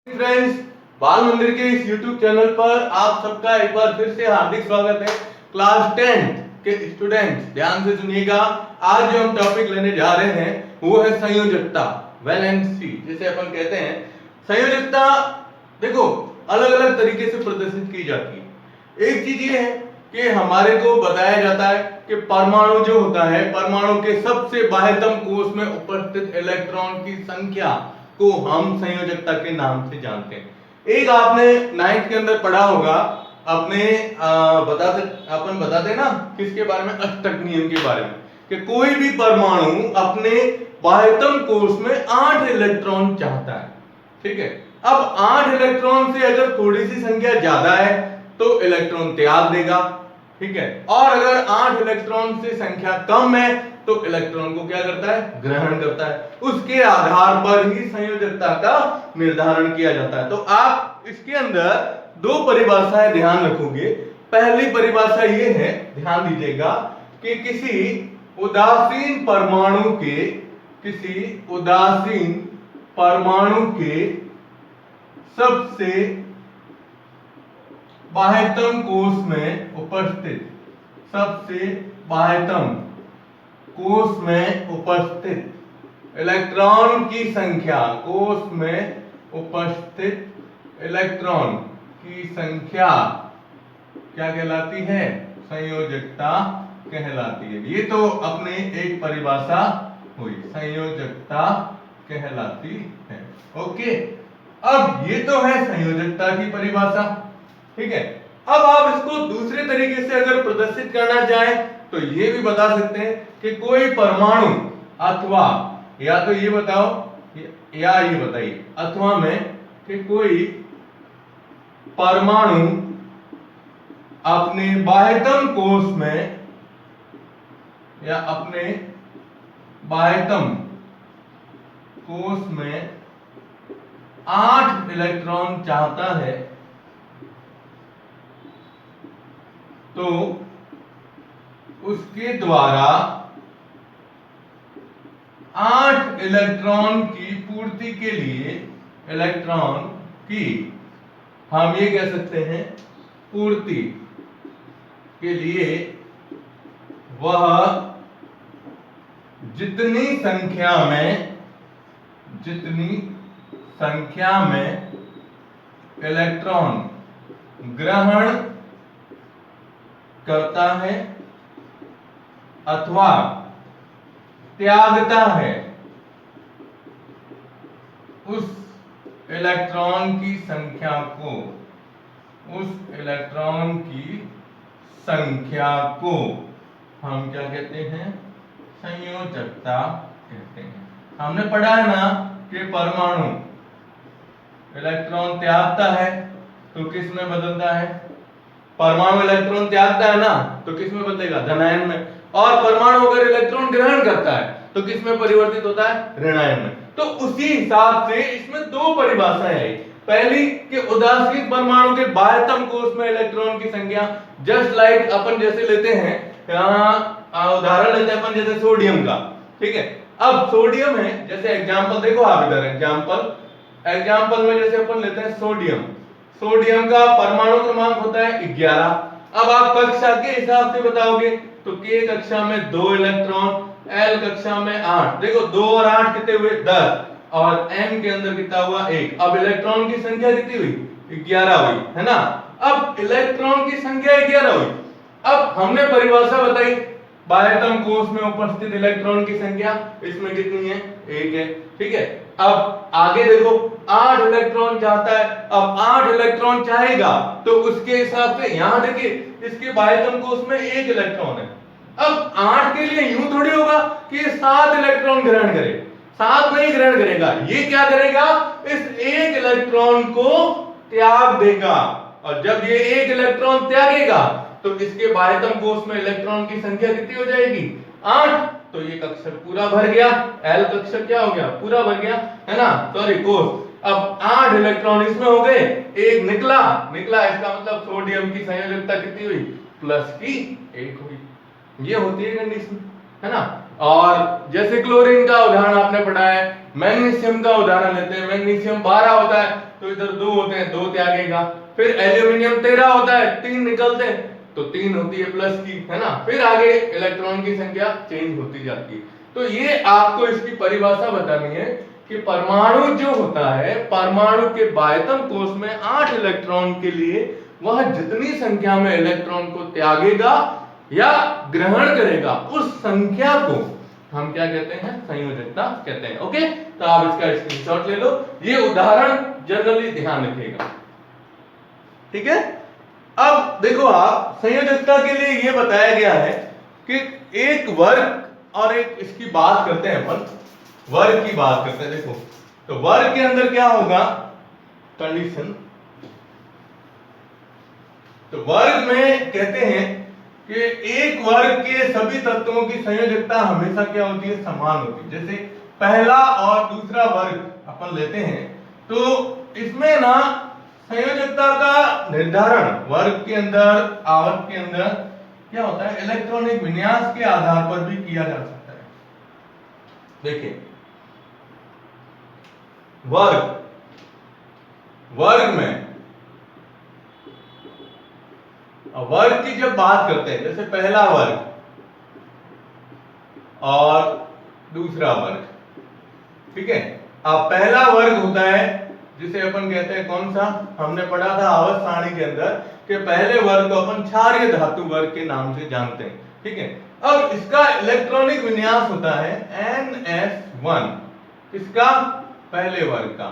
Friends, बाल मंदिर के इस YouTube चैनल पर आप सबका एक बार फिर से हार्दिक स्वागत है। क्लास 10 के स्टूडेंट्स ध्यान से सुनिएगा। आज जो हम टॉपिक लेने जा रहे हैं वो है संयोजकता, वैलेंसी जिसे अपन कहते हैं। संयोजकता देखो अलग अलग तरीके से प्रदर्शित की जाती है। एक चीज ये है कि हमारे को बताया जाता है कि परमाणु जो होता है, परमाणु के सबसे बाह्यतम कोष में उपस्थित इलेक्ट्रॉन की संख्या को हम संयोजकता के नाम से जानते हैं। एक आपने 9th के अंदर पढ़ा होगा, अपने अपन बताते ना किसके बारे में, अष्टक नियम के बारे में, कि कोई भी परमाणु अपने बाह्यतम कोष में 8 इलेक्ट्रॉन चाहता है। ठीक है, अब 8 इलेक्ट्रॉन से अगर थोड़ी सी संख्या ज्यादा है तो इलेक्ट्रॉन त्याग देगा। ठीक है, और अगर 8 इलेक्ट्रॉन से संख्या कम है तो इलेक्ट्रॉन को क्या करता है, ग्रहण करता है। उसके आधार पर ही संयोजकता का निर्धारण किया जाता है। तो आप इसके अंदर दो परिभाषाएं ध्यान रखोगे। पहली परिभाषा ये है, ध्यान दीजिएगा, कि किसी उदासीन परमाणु के सबसे बाह्यतम कोष में उपस्थित, सबसे बाह्यतम कोष में उपस्थित इलेक्ट्रॉन की संख्या, कोष में उपस्थित इलेक्ट्रॉन की संख्या क्या कहलाती है, संयोजकता कहलाती है। ये तो अपने एक परिभाषा हुई, संयोजकता कहलाती है। ओके, अब ये तो है संयोजकता की परिभाषा। ठीक है, अब आप इसको दूसरे तरीके से अगर प्रदर्शित करना चाहें तो ये भी बता सकते हैं कि कोई परमाणु, अथवा या तो ये बताओ या ये बताइए, अथवा में कि कोई परमाणु अपने बाह्यतम कोष में या अपने बाह्यतम कोष में 8 इलेक्ट्रॉन चाहता है तो उसके द्वारा 8 इलेक्ट्रॉन की पूर्ति के लिए, इलेक्ट्रॉन की हम ये कह सकते हैं पूर्ति के लिए, वह जितनी संख्या में इलेक्ट्रॉन ग्रहण करता है अथवा त्यागता है, उस इलेक्ट्रॉन की संख्या को हम क्या कहते हैं, संयोजकता कहते हैं। हमने पढ़ा है ना कि परमाणु इलेक्ट्रॉन त्यागता है तो किस में बदलता है, परमाणु इलेक्ट्रॉन त्यागता है ना तो किस में बदलेगा, धनायन में। और परमाणु अगर इलेक्ट्रॉन ग्रहण करता है तो किस में परिवर्तित होता है, ऋणायन में। तो उसी हिसाब से इसमें दो परिभाषाएं आई। पहली कि उदासीन परमाणु के बाह्यतम कोष में इलेक्ट्रॉन की संख्या, जस्ट लाइक अपन जैसे लेते हैं, उदाहरण लेते हैं अपन जैसे सोडियम का। ठीक है, अब सोडियम है, जैसे एग्जांपल देखो आप इधर, एग्जांपल में जैसे अपन लेते हैं सोडियम का परमाणु क्रमांक होता है 11। अब आप कक्षा के हिसाब से बताओगे तो K कक्षा में 2 इलेक्ट्रॉन, L कक्षा में 8। देखो 2 और 8 कितने हुए, 10, और M के अंदर कितना हुआ, 1। अब इलेक्ट्रॉन की संख्या कितनी हुई, 11 हुई, है ना। अब इलेक्ट्रॉन की संख्या 11 हुई। अब हमने परिभाषा बताई, बाह्यतम कोष में उपस्थित इलेक्ट्रॉन की संख्या इसमें कितनी है, 1 है। ठीक है, अब आगे देखो 8 इलेक्ट्रॉन चाहता है। अब 8 इलेक्ट्रॉन चाहेगा तो उसके हिसाब से यहां देखिए इसके बाह्यतम कोष में 1 इलेक्ट्रॉन है। अब 8 के लिए यूं थोड़ी होगा कि 7 इलेक्ट्रॉन ग्रहण करे, 7 नहीं ग्रहण करेगा। ये क्या करेगा, इस 1 इलेक्ट्रॉन को त्याग देगा। और जब ये 1 इलेक्ट्रॉन त्यागेगा तो इसके बाह्यतम कोष में इलेक्ट्रॉन की संख्या कितनी हो जाएगी, 8। तो ये कक्षक पूरा भर गया, L कक्षक क्या हो गया, पूरा भर गया, है ना, सॉरी कोष। अब 8 इलेक्ट्रॉन इसमें हो गए, 1 निकला, इसका मतलब सोडियम की संयोजकता कितनी हुई, प्लस की 1 हुई। ये होती है कंडीशन, है ना। और जैसे क्लोरीन का उदाहरण आपने पढ़ा है, मैग्नीशियम का उदाहरण लेते हैं, मैग्नीशियम 12 होता है तो इधर 2 होते हैं, 2 त्यागेगा। फिर एल्यूमिनियम 13 होता है, 3 निकलते हैं तो 3 होती है प्लस की, है ना। फिर आगे इलेक्ट्रॉन की संख्या चेंज होती जाती है। तो ये आपको इसकी परिभाषा बतानी है कि परमाणु जो होता है, परमाणु के बाह्यतम कोश में 8 इलेक्ट्रॉन के लिए वह जितनी संख्या में इलेक्ट्रॉन को त्यागेगा या ग्रहण करेगा उस संख्या को हम क्या कहते हैं, संयोजकता कहते हैं। ओके, तो आप इसका स्क्रीनशॉट ले लो, ये उदाहरण जनरली ध्यान रखिएगा, ठीक है। अब देखो आप, संयोजकता के लिए ये बताया गया है कि एक वर्ग और एक इसकी बात करते हैं, अपन वर्ग की बात करते हैं। देखो तो वर्ग के अंदर क्या होगा, कंडीशन, तो वर्ग में कहते हैं कि एक वर्ग के सभी तत्वों की संयोजकता हमेशा क्या होती है, समान होती है। जैसे पहला और दूसरा वर्ग अपन लेते हैं तो इसमें ना संयोजकता का निर्धारण वर्ग के अंदर, आवर्त के अंदर क्या होता है, इलेक्ट्रॉनिक विन्यास के आधार पर भी किया जा सकता है। देखिए वर्ग में वर्ग की जब बात करते हैं, जैसे पहला वर्ग और दूसरा वर्ग, ठीक है। अब पहला वर्ग होता है जिसे अपन कहते हैं कौन सा, हमने पढ़ा था आवर्त सारणी के अंदर कि पहले वर्ग को अपन क्षारीय धातु वर्ग के नाम से जानते हैं, ठीक है। अब इसका इलेक्ट्रॉनिक विन्यास होता है NS1, इसका पहले वर्ग का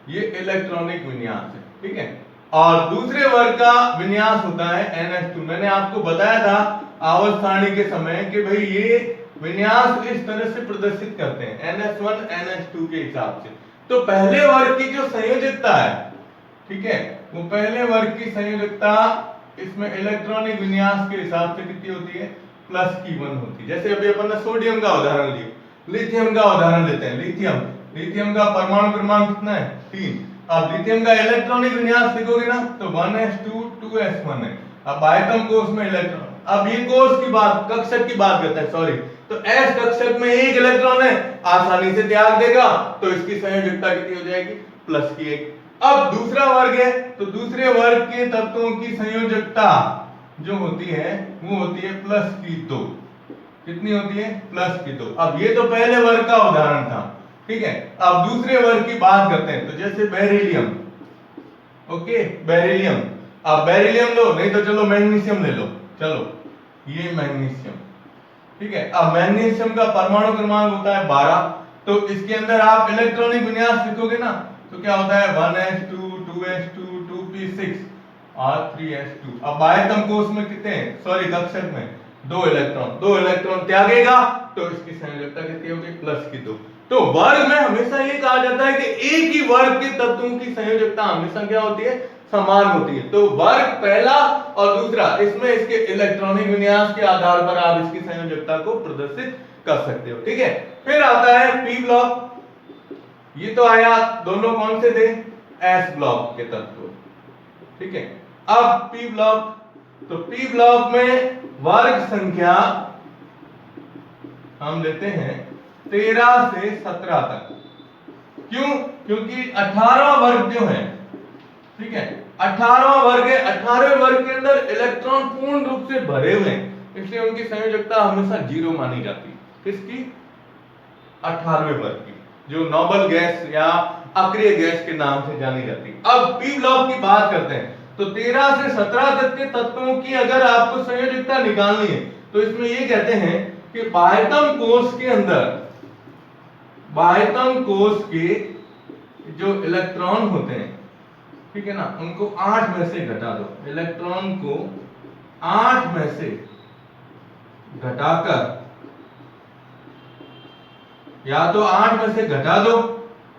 ये इलेक्ट्रॉनिक विन्यास है, ठीक है। और दूसरे वर्ग का विन्यास होता है NH2। मैंने आपको बताया था आवर्त सारणी के समय कि भाई ये विन्यास इस तरह से प्रदर्शित करते हैं NS1 NH2 के हिसाब से। तो पहले वर्ग की जो संयोजकता है, ठीक है, वो पहले वर्ग की संयोजकता इसमें इलेक्ट्रॉनिक विन्यास के हिसाब से कितनी होती है, प्लस की 1 होती है। जैसे अभी अपन ने सोडियम का उदाहरण लिया, लिथियम का उदाहरण लेते हैं। लिथियम का परमाणु क्रमांक कितना है, 3। अब लिथियम का इलेक्ट्रॉनिक विन्यास देखोगे ना तो 1s2 2s1 है। अब बाह्यतम कोश में इलेक्ट्रॉन, अब ये कोश की बात, कक्षक की बात करते हैं, सॉरी, तो s कक्षक में एक इलेक्ट्रॉन है, आसानी से त्याग देगा तो इसकी संयोजकता कितनी हो जाएगी, प्लस की 1। अब दूसरा वर्ग है तो दूसरे वर्ग के तत्वों की संयोजकता जो होती है वो होती है प्लस की 2। कितनी होती है, प्लस की 2। अब ये तो पहले वर्ग का उदाहरण था, ठीक है। अब दूसरे वर्ग की बात करते हैं, तो जैसे बेरिलियम, ओके, बेरिलियम। अब बेरिलियम लो, नहीं तो चलो मैग्नीशियम ले लो, चलो ये मैग्नीशियम, ठीक है। अब मैग्नीशियम का परमाणु क्रमांक होता है 12, तो इसके अंदर आप इलेक्ट्रॉनिक विन्यास लिखोगे ना तो क्या होता है 1s2 2s2 2p6 और 3s2। अब बाह्यतम कोश में कितने हैं, सॉरी कक्षक में 2 इलेक्ट्रॉन त्यागेगा तो इसकी संयोजकता कितनी होगी, प्लस की 2। तो वर्ग में हमेशा ये कहा जाता है कि एक ही वर्ग के तत्वों की संयोजकता हमेशा क्या होती है, समान होती है। तो वर्ग पहला और दूसरा, इसमें इसके इलेक्ट्रॉनिक विन्यास के आधार पर आप इसकी संयोजकता को प्रदर्शित कर सकते हो, ठीक है। फिर आता है पी ब्लॉक। ये तो आया, दोनों कौन से थे, एस ब्लॉक के तत्व, ठीक है। अब पी ब्लॉक, तो पी ब्लॉक में वर्ग संख्या हम लेते हैं 13 से 17 तक। क्यों, क्योंकि 18 वर्ग जो है, ठीक है, 18 वर्ग है, 18वें वर्ग के अंदर इलेक्ट्रॉन पूर्ण रूप से भरे हुए हैं, इसलिए उनकी संयोजकता हमेशा 0 मानी जाती है। किसकी, 18वें वर्ग की, जो नोबल गैस या अक्रिय गैस के नाम से जानी जाती है। अब पी ब्लॉक की बात करते हैं, तो 13 से 17 तक के तत्वों की अगर आपको संयोजकता निकालनी है तो इसमें ये कहते हैं कि बाह्यतम कोश के अंदर, बाह्यतम कोश के जो इलेक्ट्रॉन होते हैं, ठीक है ना, उनको 8 में से घटा दो, इलेक्ट्रॉन को 8 में से घटाकर, या तो 8 में से घटा दो,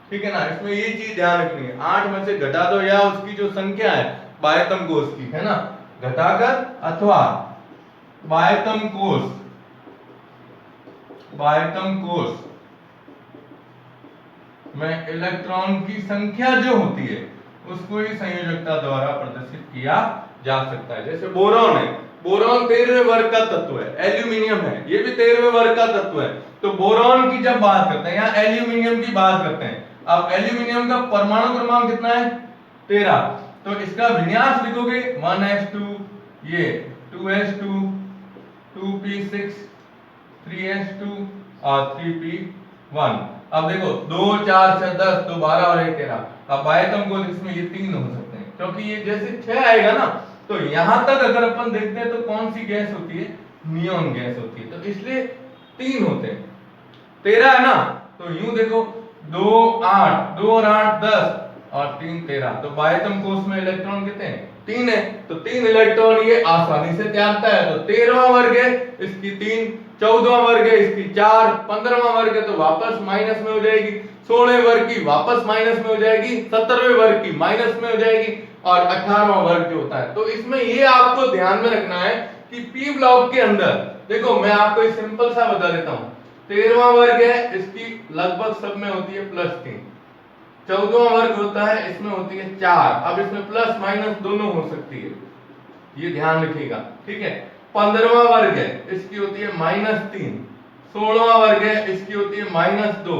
ठीक है ना, इसमें ये चीज ध्यान रखनी है, 8 में से घटा दो या उसकी जो संख्या है बाह्यतम कोश की, है ना, घटाकर, अथवा बाह्यतम कोश में इलेक्ट्रॉन की संख्या जो होती है उसको ही संयोजकता द्वारा प्रदर्शित किया जा सकता है। जैसे बोरॉन है, बोरॉन 13वें वर्ग का तत्व है, एल्यूमिनियम है ये भी 13वें वर्ग का तत्व है। तो बोरॉन की जब बात करते हैं या एल्यूमिनियम की बात करते हैं, अब एल्यूमिनियम का परमाणु क्रमांक कितना है 13, तो इसका विन्यास लिखोगे 1s2, ये 2s2, 2p6, 3s2 और 3p1। अब देखो 2 4 6 10, 2 12 और 1 13। अब आयतन को इसमें ये 3 हो सकते हैं, क्योंकि ये जैसे 6 आएगा ना, तो यहां तक अगर अपन देखते हैं तो कौन सी गैस होती है, नियॉन गैस होती है, तो इसलिए 3 होते हैं। 13 है ना, तो यूं देखो 2 8, 2 और 8 10 और 3 13, तो बाह्यतम कोश में इलेक्ट्रॉन कितने हैं 3 है, तो 3 इलेक्ट्रॉन ये आसानी से त्यागता है। तो 13वां वर्ग है इसकी 3, 14वां वर्ग है इसकी 4, 15वां वर्ग है तो वापस माइनस में हो जाएगी, 16वें वर्ग की वापस माइनस में हो जाएगी, 17वें वर्ग की माइनस में हो जाएगी, और 18वां वर्ग जो होता है। तो इसमें ये आपको ध्यान में रखना है कि पी ब्लॉक के अंदर देखो, मैं आपको एक सिंपल सा बता देता हूं, 13वां वर्ग है इसकी लगभग सब में होती है +3, 14वां वर्ग होता है इसमें होती है 4, अब इसमें प्लस माइनस दोनों हो सकती है, ये ध्यान रखिएगा, ठीक है। 15वां वर्ग है इसकी होती है -3, 16वां वर्ग है इसकी होती है -2,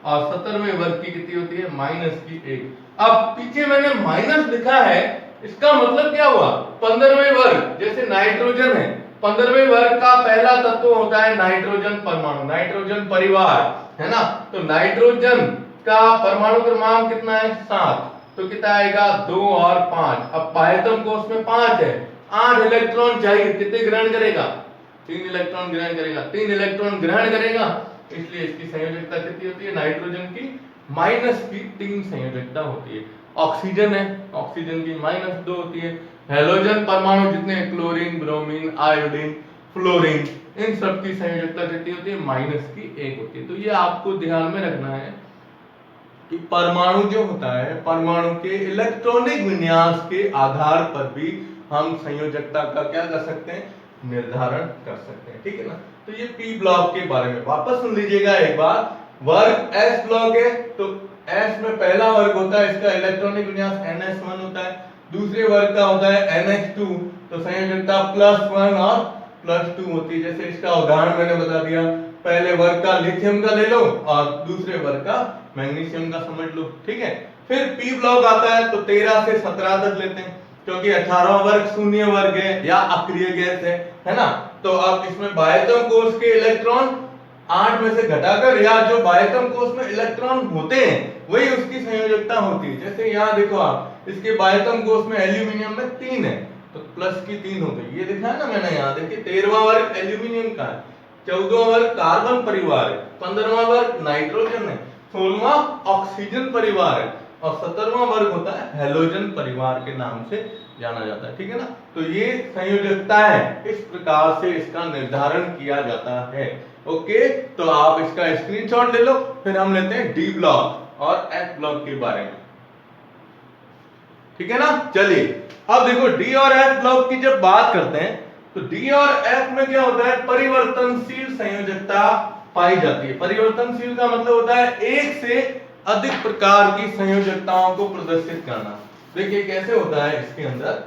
और 17वें वर्ग की कितनी होती है -1। अब पीछे मैंने माइनस लिखा है, इसका मतलब क्या हुआ, 15वें वर्ग जैसे नाइट्रोजन है, 15वें वर्ग का पहला तत्व होता है नाइट्रोजन परमाणु, नाइट्रोजन परिवार, है ना। तो नाइट्रोजन का परमाणु क्रमांक कितना है 7, तो कितना आएगा 2 और 5। अब बाह्यतम कोश में 5 है, 8 इलेक्ट्रॉन चाहिए, कितने ग्रहण करेगा 3 इलेक्ट्रॉन ग्रहण करेगा, 3 इलेक्ट्रॉन ग्रहण करेगा, इसलिए इसकी संयोजकता कितनी होती है नाइट्रोजन की -3 संयोजकता होती है। ऑक्सीजन है, ऑक्सीजन की -2 होती है। हेलोजन परमाणु जितने क्लोरीन, ब्रोमीन, आयोडीन, फ्लोरीन, इन सब की संयोजकता कितनी होती है -1 होती है। तो ये आपको ध्यान में रखना है कि परमाणु जो होता है, परमाणु के इलेक्ट्रॉनिक विन्यास के आधार पर भी हम संयोजकता का क्या कर सकते हैं, निर्धारण कर सकते हैं, ठीक है ना। तो ये पी ब्लॉक के बारे में वापस सुन लीजिएगा एक बार। वर्ग एस ब्लॉक है, तो एस में पहला वर्ग होता है इसका इलेक्ट्रॉनिक विन्यास NS1 होता है, दूसरे वर्ग का होता है NH2, तो संयोजकता +1 और +2 होती है। जैसे इसका उदाहरण मैंने बता दिया, पहले वर्ग का लिथियम का ले लो और दूसरे वर्ग का मैग्नीशियम का समझ लो, ठीक है। फिर पी ब्लॉक आता है, तो 13 से 17 तक लेते हैं, क्योंकि 18वां वर्ग शून्य वर्ग है या अक्रिय गैस है ना। तो अब इसमें बाह्यतम कोश के इलेक्ट्रॉन 8 में से घटाकर, या जो बाह्यतम कोश में इलेक्ट्रॉन होते हैं वही उसकी संयोजकता होती है। जैसे यहाँ देखो आप, इसके बाह्यतम कोश में एल्यूमिनियम में 3 है, तो प्लस की 3 हो गई, ये दिखा है ना मैंने यहाँ, देखिए 13वां वर्ग एल्यूमिनियम का है, 14वां वर्ग कार्बन परिवार है, 15वां वर्ग नाइट्रोजन है, 16वां ऑक्सीजन परिवार है, और 17वां वर्ग होता है हेलोजन परिवार के नाम से जाना जाता है, ठीक है ना। तो ये संयोजकता है, इस प्रकार से इसका निर्धारण किया जाता है। ओके, तो आप इसका स्क्रीनशॉट ले लो। फिर हम लेते हैं डी ब्लॉक और एफ ब्लॉक के बारे में, ठीक है ना। चलिए अब देखो डी और एफ ब्लॉक की जब बात करते हैं, तो डी और एफ में क्या होता है, परिवर्तनशील संयोजकता पाई जाती है। परिवर्तनशील का मतलब होता है एक से अधिक प्रकार की संयोजकताओं को प्रदर्शित करना। देखिए कैसे होता है, इसके अंदर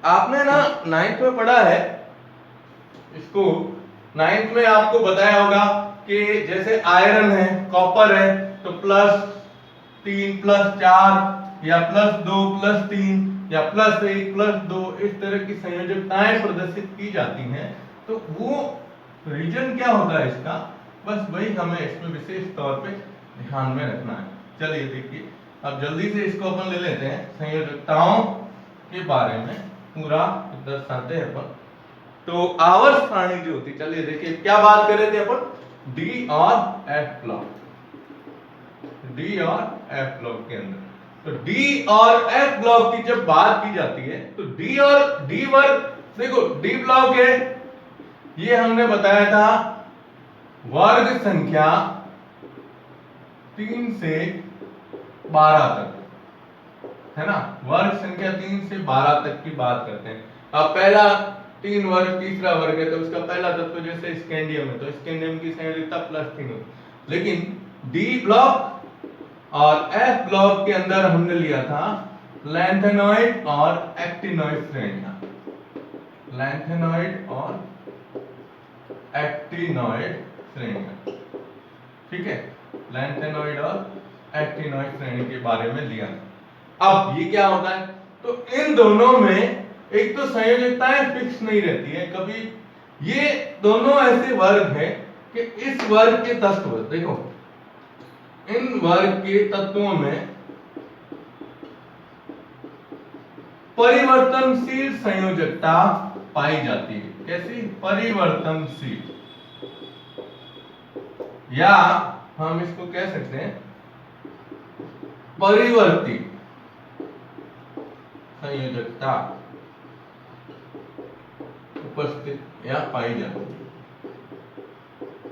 आपने ना 9th में पढ़ा है इसको, 9th में आपको बताया होगा कि जैसे आयरन है, कॉपर है, तो +3 +4 या +2 +3 या +1 +2 इस तरह की संयोजकताएं प्रदर्शित की जाती हैं। तो वो रीजन क्या होता है इसका, बस वही हमें इसमें विशेष तौर पे ध्यान में रखना है। चलिए देखिए, अब जल्दी से इसको अपन ले लेते हैं, संयोजकताओं के बारे में पूरा दर्शाते हैं अपन। तो आवर्त सारणी जो होती, चलिए देखिए क्या बात कर रहे थे अपन, डी और एफ ब्लॉक, डी और एफ ब्लॉक के अंदर। तो डी और एफ ब्लॉक की जब बात की जाती है, तो डी और डी वर्ग, देखो डी ब्लॉक है, ये हमने बताया था वर्ग संख्या 3 से 12 तक, है ना। वर्ग संख्या 3 से 12 तक की बात करते हैं। अब पहला 3 वर्ग, तीसरा वर्ग है, तो उसका पहला तत्व जैसे स्कैंडियम है, तो स्कैंडियम की संयोजकता +3 होती। लेकिन डी ब्लॉक और एफ ब्लॉक के अंदर हमने लिया था लैंथेनॉइड और एक्टिनॉइड श्रेणियां, लैंथेनॉइड और एक्टिनॉइड श्रेणी। ठीक है, लैंथेनॉइड और एक्टिनॉइड श्रेणी के बारे में लिया। अब ये क्या होता है, तो इन दोनों में एक तो संयोजकताएं फिक्स नहीं रहती है कभी। ये दोनों ऐसे वर्ग हैं कि इस वर्ग के तत्व, देखो इन वर्ग के तत्वों में परिवर्तनशील संयोजकता पाई जाती है। कैसी? परिवर्तनशील, या हम इसको कह सकते हैं परिवर्ती संयोजकता उपस्थित या पाई जाती है।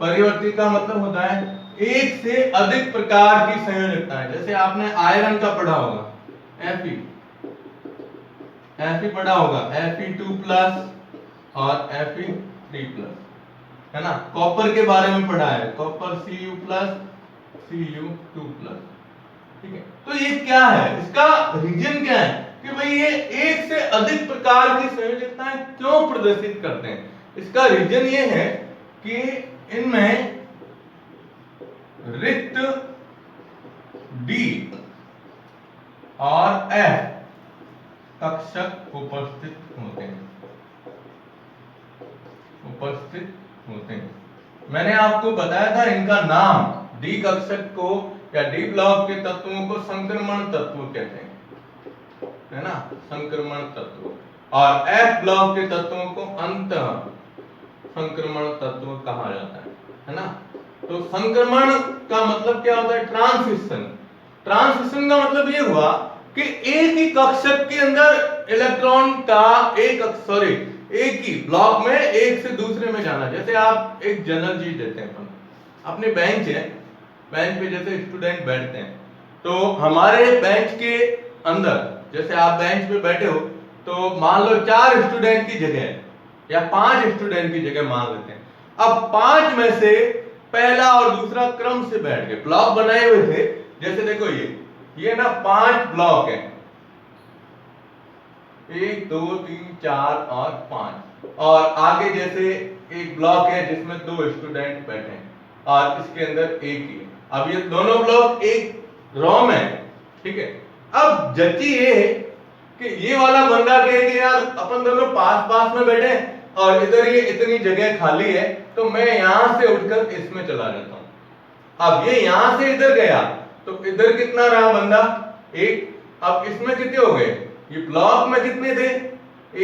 परिवर्ती का मतलब होता है एक से अधिक प्रकार की संयोजकताएं। जैसे आपने आयरन का पढ़ा होगा, Fe पढ़ा होगा, Fe2+ और Fe3+, है ना। कॉपर के बारे में पढ़ा है, कॉपर Cu+, Cu2+। ठीक है, तो ये क्या है, इसका रीजन क्या है कि भाई ये एक से अधिक प्रकार की संयोजकताएं क्यों प्रदर्शित करते हैं। इसका रीजन ये है कि इनमें रिक्त D और F कक्षक उपस्थित होते हैं। मैंने आपको बताया था इनका नाम, D कक्षक को या D ब्लॉक के तत्वों को संक्रमण तत्व कहते हैं, है ना, संक्रमण तत्व। और F ब्लॉक के तत्वों को अंतः संक्रमण तत्व कहा जाता है ना। तो संक्रमण का मतलब क्या होता है? ट्रांसिशन। ट्रांसिशन का मतलब ये हुआ कि एक ही कक्षक के अंदर इलेक्ट्रॉन का एक ही ब्लॉक में एक से दूसरे में जाना। जैसे आप एक जनरल चीज देते हैं, अपने बेंच है, बेंच पे जैसे स्टूडेंट बैठते हैं, तो हमारे बेंच के अंदर जैसे आप बेंच पे बैठे हो, तो मान लो 4 स्टूडेंट की जगह या 5 स्टूडेंट की जगह मान लेते हैं। अब 5 में से पहला और दूसरा क्रम से बैठ गए, ब्लॉक बनाए हुए थे। जैसे देखो ये ना 5 ब्लॉक है, 1 2 3 4 और 5, और आगे जैसे एक ब्लॉक है जिसमें 2 स्टूडेंट बैठे हैं और इसके अंदर एक ही है। अब ये दोनों ब्लॉक एक रो में है, ठीक है। अब जच्ची ये है कि ये वाला बंदा कहे कि यार अपन दोनों पास पास में बैठे और इधर ये इतनी जगह खाली है, तो मैं यहां से उठकर इसमें चला जाता हूं। अब ये यहां से इधर गया तो इधर कितना रहा बंदा? 1। अब इसमें कितने हो गए? ये ब्लॉक में कितने थे?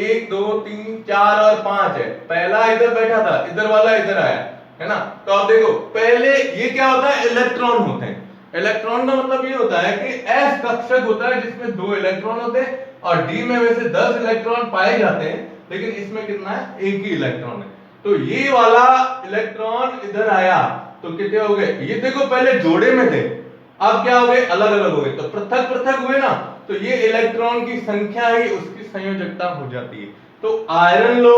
1 2 3 4 और 5 है। पहला इधर बैठा था, इधर वाला इधर आया, है ना। तो अब देखो, पहले ये क्या होता है? इलेक्ट्रॉन होते हैं। इलेक्ट्रॉन का मतलब ये होता है कि S कक्षक होता है जिसमें 2 इलेक्ट्रॉन होते हैं, और D में वैसे 10 इलेक्ट्रॉन पाए जाते हैं, लेकिन इसमें कितना है? एक ही इलेक्ट्रॉन है। तो ये वाला इलेक्ट्रॉन इधर आया तो कितने हो गए? ये देखो पहले जोड़े में थे, अब क्या हो गए? अलग अलग हो गए, तो पृथक पृथक हुए ना, तो ये इलेक्ट्रॉन की संख्या ही उसकी संयोजकता हो जाती है। तो आयरन लो,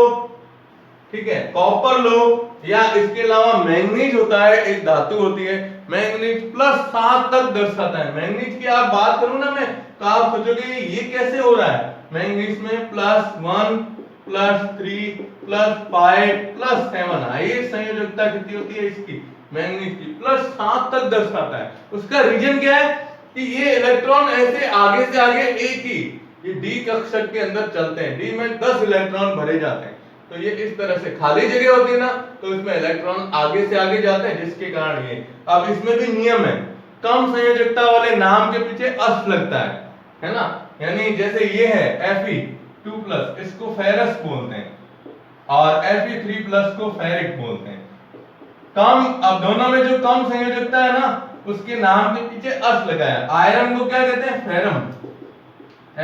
ठीक है, कॉपर लो, या इसके अलावा मैंगनीज होता है, एक धातु होती है, मैंगनीज +7 तक दर्शाता है। मैंगनीज की आप बात करूं ना मैं, तो आप सोचोगे ये कैसे हो रहा है? मैंगनीज में +1 +3 +5 +7, ये संयोजकता कितनी होती है इसकी? मैंगनीज की +7 तक दर्शाता है। उसका रीजन क्या है कि ये इलेक्ट्रॉन ऐसे आगे से आगे एक ही ये D कक्षक के अंदर चलते हैं। D में 10 इलेक्ट्रॉन भरे जाते हैं, तो ये इस तरह से खाली जगह होती है ना, तो इसमें इलेक्ट्रॉन आगे से आगे जाते हैं, जिसके कारण ये। अब इसमें भी नियम है, कम संयोजकता वाले नाम के पीछे अस लगता है ना। यानी जैसे ये है Fe2+, इसको फेरस बोलते हैं, और Fe3+ को फेरिक बोलते हैं। कम, अब दोनों में जो कम संयोजकता है ना, उसके नाम के पीछे अस लगाया। आयरन को क्या कहते हैं? फेरम।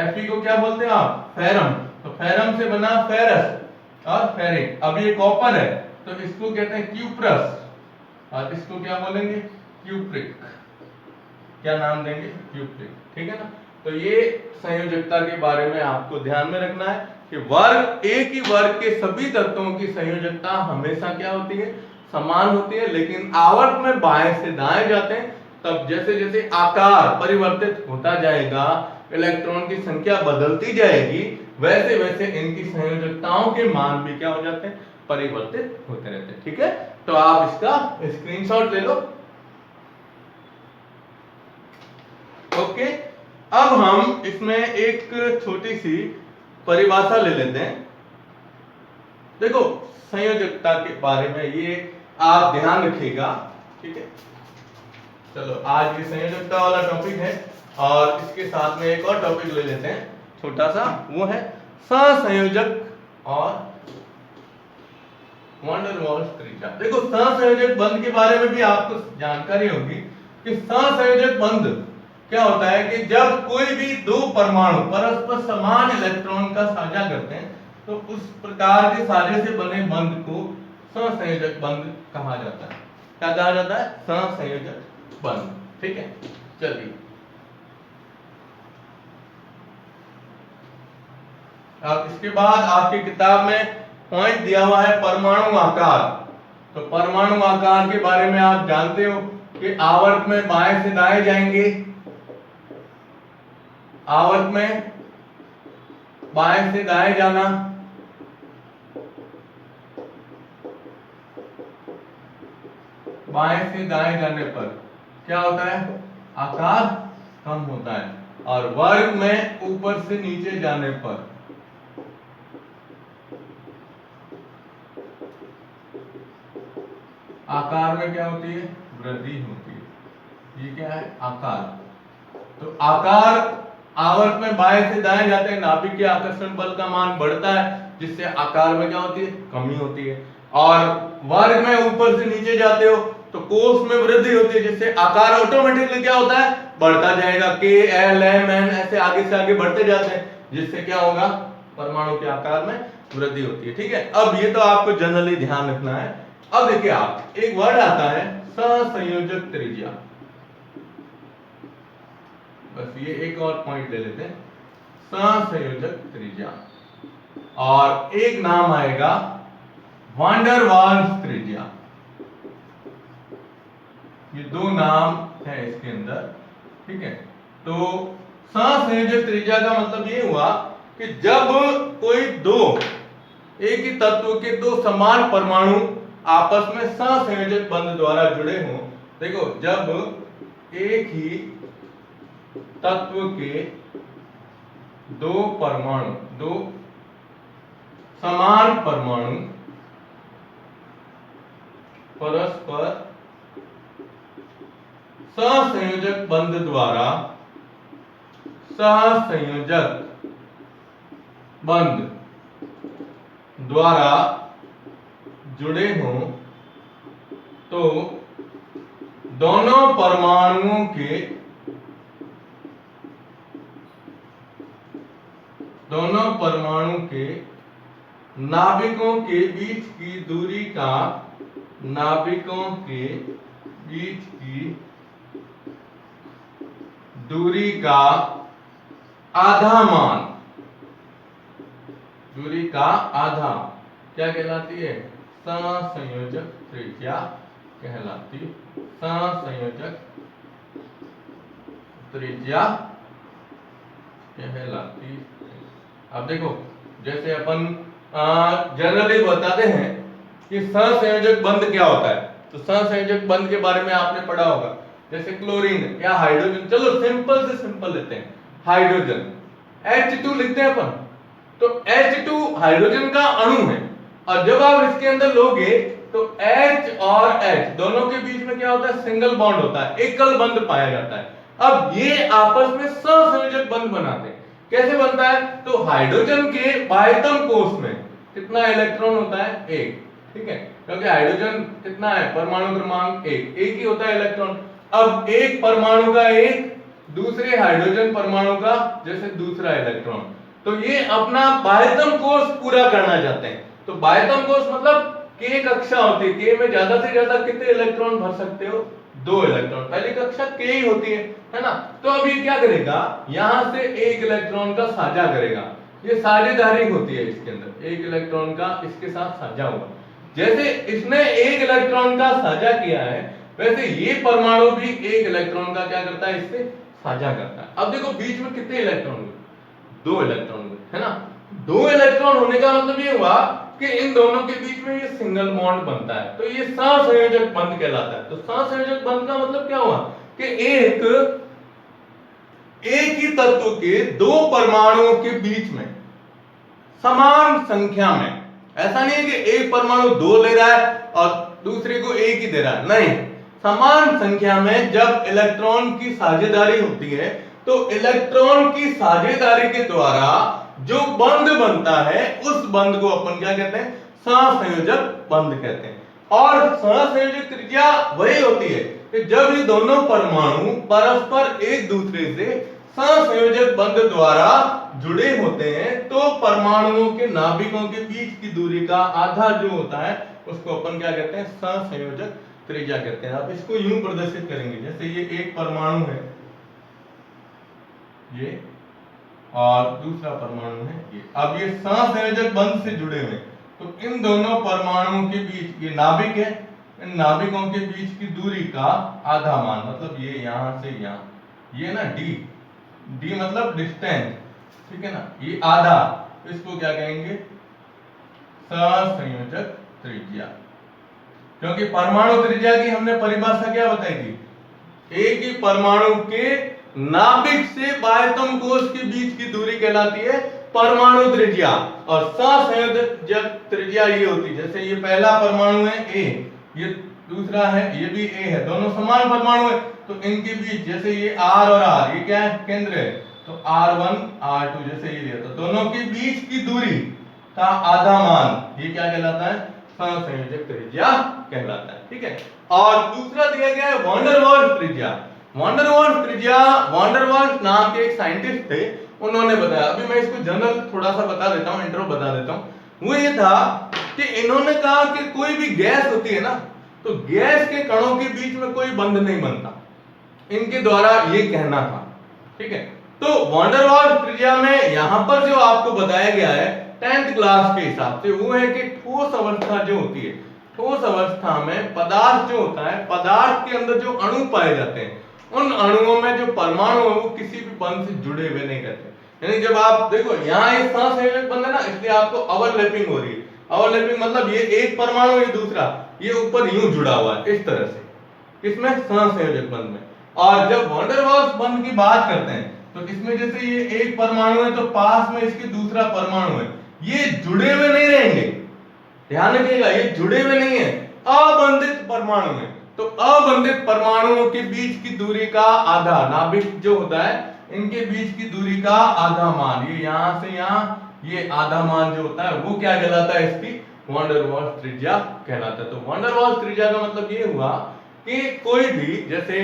Fe को क्या बोलते हैं आप? फेरम। तो फेरम से बना फेरस और फेरिक। अब ये कॉपर है तो इसको कहते हैं क्यूप्रस, और इसको क्या बोलेंगे? क्यूप्रिक। क्या नाम देंगे? क्यूप्रिक, ठीक है ना। तो ये संयोजकता के बारे में आपको ध्यान में रखना है कि वर्ग, एक ही वर्ग के सभी तत्वों की संयोजकता हमेशा क्या होती है? समान होती है। लेकिन आवर्त में बाएं से दाएं जाते हैं, तब जैसे जैसे आकार परिवर्तित होता जाएगा, इलेक्ट्रॉन की संख्या बदलती जाएगी, वैसे वैसे इनकी संयोजकताओं के मान भी क्या हो जाते हैं, परिवर्तित होते रहते हैं। ठीक है, तो आप इसका स्क्रीनशॉट ले लो। ओके, अब हम इसमें एक छोटी सी परिभाषा ले लेते हैं। देखो संयोजकता के बारे में ये आप ध्यान रखिएगा। ठीक है, चलो आज ये संयोजकता वाला टॉपिक है और इसके साथ में एक और टॉपिक ले लेते हैं छोटा सा, वो है सहसंयोजक और वैन डर वाल्स त्रिज्या। देखो सहसंयोजक बंध के बारे में भी आपको जानकारी होगी कि सहसंयोजक बंध क्या होता है कि जब कोई भी दो परमाणु परस्पर समान इलेक्ट्रॉन का साझा करते हैं तो उस प्रकार के साझे से बने बंध को सहसंयोजक बंध कहा जाता है। क्या कहा जाता है? सहसंयोजक बंध। ठीक है, चलिए अब इसके बाद आपकी किताब में पॉइंट दिया हुआ है परमाणु आकार। तो परमाणु आकार के बारे में आप जानते हो कि आवर्त में बाएं से दाएं जाएंगे, आवर्त में बाएं से दाएं जाना, बाएं से दाएं जाने पर क्या होता है? आकार कम होता है। और वर्ग में ऊपर से नीचे जाने पर आकार में क्या होती है? वृद्धि होती है। ये क्या है? आकार। तो आकार आवर्त में बाएं से दाएं जाते हैं, नाभिक के आकर्षण बल का मान बढ़ता है जिससे आकार में क्या होती है? कमी होती है। और वर्ग में ऊपर से नीचे जाते हो तो कोष में वृद्धि होती है जिससे आकार ऑटोमेटिकली क्या होता है? बढ़ता जाएगा। के एल एम एन ऐसे आगे से आगे बढ़ते जाते हैं जिससे क्या होगा? परमाणु के आकार में वृद्धि होती है। ठीक है, अब ये तो आपको जनरली ध्यान रखना है। अब देखिए आप एक वर्ड आता है सहसंयोजक त्रिज्या। बस ये एक और पॉइंट ले लेते हैं, सहसंयोजक त्रिज्या। और एक नाम आएगा वैन डर वाल्स त्रिज्या। ये दो नाम है इसके अंदर। ठीक है, तो सहसंयोजक त्रिज्या का मतलब ये हुआ कि जब कोई दो एक ही तत्व के दो समान परमाणु आपस में सहसंयोजक बंध द्वारा जुड़े हों। देखो जब एक ही तत्व के दो परमाणु, दो समान परमाणु परस्पर सहसंयोजक बंध द्वारा, सहसंयोजक बंध द्वारा जुड़े हों तो दोनों परमाणुओं के नाभिकों के बीच की दूरी का, नाभिकों के बीच की दूरी का आधा मान, दूरी का आधा क्या कहलाती है? सहसंयोजक त्रिज्या कहलाती है। सहसंयोजक त्रिज्या कहलाती है। अब देखो जैसे अपन जनरली बताते हैं कि सहसंयोजक बंध क्या होता है, तो सहसंयोजक बंध के बारे में आपने पढ़ा होगा। जैसे क्लोरीन या हाइड्रोजन, चलो सिंपल से सिंपल लेते हैं, हाइड्रोजन H2 लिखते हैं अपन, तो H2 हाइड्रोजन का अणु है और जब आप इसके अंदर लोगे तो H और H दोनों के बीच में क्या होता है? सिंगल बॉन्ड होता है, एकल बंध पाया जाता है। अब ये आपस में सहसंयोजक बंध बनाते हैं। कैसे बनता है? तो हाइड्रोजन के बाह्यतम कोष में कितना इलेक्ट्रॉन होता है? एक। ठीक है, क्योंकि हाइड्रोजन कितना है? परमाणु क्रमांक एक ही होता है इलेक्ट्रॉन। अब एक परमाणु का एक, दूसरे हाइड्रोजन परमाणु का जैसे दूसरा इलेक्ट्रॉन, तो ये अपना बाह्यतम कोष पूरा करना चाहते हैं। तो बाह्यतम कोष मतलब के कक्षा होती है, के में ज्यादा से ज्यादा कितने इलेक्ट्रॉन भर सकते हो? 2 इलेक्ट्रॉन। पहली कक्षा के ही होती है ना। तो अब ये क्या करेगा? यहां से एक इलेक्ट्रॉन का साझा करेगा, ये साझेदारी होती है इसके अंदर, एक इलेक्ट्रॉन का इसके साथ साझा हुआ। जैसे इसने एक इलेक्ट्रॉन का साझा किया है वैसे ये परमाणु भी एक इलेक्ट्रॉन का क्या करता है? इससे साझा करता है। अब देखो बीच में कितने इलेक्ट्रॉन हुए? 2 इलेक्ट्रॉन हुए, है ना। दो इलेक्ट्रॉन होने का मतलब ये हुआ कि इन दोनों के बीच में ये सिंगल बॉन्ड बनता है, तो ये सहसंयोजक बंध कहलाता है। तो सहसंयोजक बंध का मतलब क्या हुआ कि एक ही तत्व के दो परमाणुओं के बीच में समान संख्या में, ऐसा नहीं है कि एक परमाणु दो ले रहा है और दूसरे को एक ही दे रहा है, नहीं, समान संख्या में जब इलेक्ट्रॉन की साझेदारी होती है तो इलेक्ट्रॉन की साझेदारी के द्वारा जो बंध बनता है उस बंध को अपन क्या कहते हैं, सहसंयोजक बंध कहते हैं। और सहसंयोजक त्रिज्या वही होती है कि जब ये दोनों परमाणु परस्पर एक दूसरे से सहसंयोजक बंध द्वारा जुड़े होते हैं तो परमाणुओं के नाभिकों के बीच की दूरी का आधा जो होता है उसको अपन क्या कहते हैं, सहसंयोजक त्रिज्या कहते हैं। आप इसको यूं प्रदर्शित करेंगे, जैसे ये एक परमाणु है ये और दूसरा परमाणु है ये, अब ये सहसंयोजक बंध से जुड़े हुए, तो इन दोनों परमाणुओं के बीच ये नाभिक है, इन नाभिकों के बीच की दूरी का आधा मान, मतलब ये यहां से यहां, ये ना डी मतलब डिस्टेंस, ठीक है ना, ये आधा, इसको क्या कहेंगे, सहसंयोजक त्रिज्या। क्योंकि परमाणु त्रिज्या की हमने परिभाषा क्या बताई थी, एक ही परमाणु के नाभिक से बाह्यतम कोश के बीच की दूरी कहलाती है परमाणु त्रिज्या, और सहसंयोजक त्रिज्या ये होती है, जैसे ये पहला परमाणु है ए, ये दूसरा है, ये भी ए है, दोनों समान परमाणु है, तो इनके बीच जैसे ये R और R ये क्या है, केंद्र है, तो R1 R2 जैसे ये लिया, तो दोनों के बीच की दूरी का आधा मान ये क्या कहलाता है, सहसंयोजक त्रिज्या कहलाता है, ठीक है। और दूसरा दिया गया है वॉन डेर वाल्स त्रिज्या। वॉन डेर वाल्स त्रिज्या, वॉन डेर वाल्स नाम के एक साइंटिस्ट थे, उन्होंने बताया, अभी मैं इसको जनरल थोड़ा सा बता देता हूं, इंट्रो बता देता हूं। वो ये था कि इन्होंने कहा कि कोई भी गैस होती है ना, तो गैस के कणों के बीच में कोई बंध नहीं बनता, इनके द्वारा ये कहना था, ठीक है। तो वॉन डेर वाल्स त्रिज्या में यहां पर जो आपको बताया गया है 10th क्लास के हिसाब से, वो है कि ठोस अवस्था जो होती है, ठोस अवस्था में पदार्थ जो होता है, पदार्थ के अंदर जो अणु पाए जाते हैं, उन अणुओं में जो परमाणु है वो किसी भी बंध से जुड़े हुए नहीं करते। यानी जब आप देखो यहाँ एक सहसंयोजक बंध है ना, इसलिए आपको ओवरलैपिंग हो रही है। ओवरलैपिंग मतलब ये एक परमाणु ये दूसरा, ये ऊपर यूं जुड़ा हुआ है इस तरह से, किसमें, सहसंयोजक बंध में। और जब वॉन डेर वाल्स बंध की बात करते हैं तो इसमें जैसे ये एक परमाणु है तो पास में इसके दूसरा परमाणु है, ये जुड़े हुए नहीं रहेंगे, ध्यान रखिएगा, ये जुड़े हुए नहीं है, अबंधित परमाणु है। तो अबंधित परमाणुओं के बीच की दूरी का आधा, नाभिक जो होता है इनके बीच की दूरी का आधा मान, ये यहां से यहां, ये आधा मान जो होता है वो क्या कहलाता है, इसकी वॉन डेर वाल्स त्रिज्या कहलाता है। तो वॉन डेर वाल्स त्रिज्या का मतलब ये हुआ कि कोई भी जैसे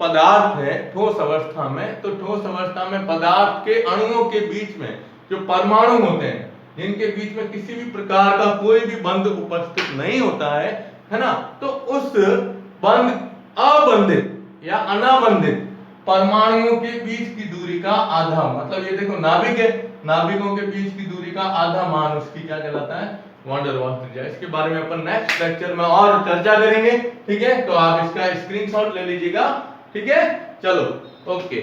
पदार्थ है ठोस अवस्था में, तो ठोस अवस्था में पदार्थ के अणुओं के बीच में जो परमाणु होते हैं, जिनके बीच में किसी भी प्रकार का कोई भी बंध उपस्थित नहीं होता है ना, तो उस बंध अबंधित या अनाबंधित परमाणुओं के बीच की दूरी का आधा, मतलब ये देखो नाभिक है, नाभिकों के बीच की दूरी का आधा मान उसकी क्या कहलाता है, वॉन डेर वाल्स त्रिज्या। इसके बारे में अपन नेक्स्ट लेक्चर में और चर्चा करेंगे, ठीक है। तो आप इसका स्क्रीनशॉट ले लीजिएगा, ठीक है, चलो ओके।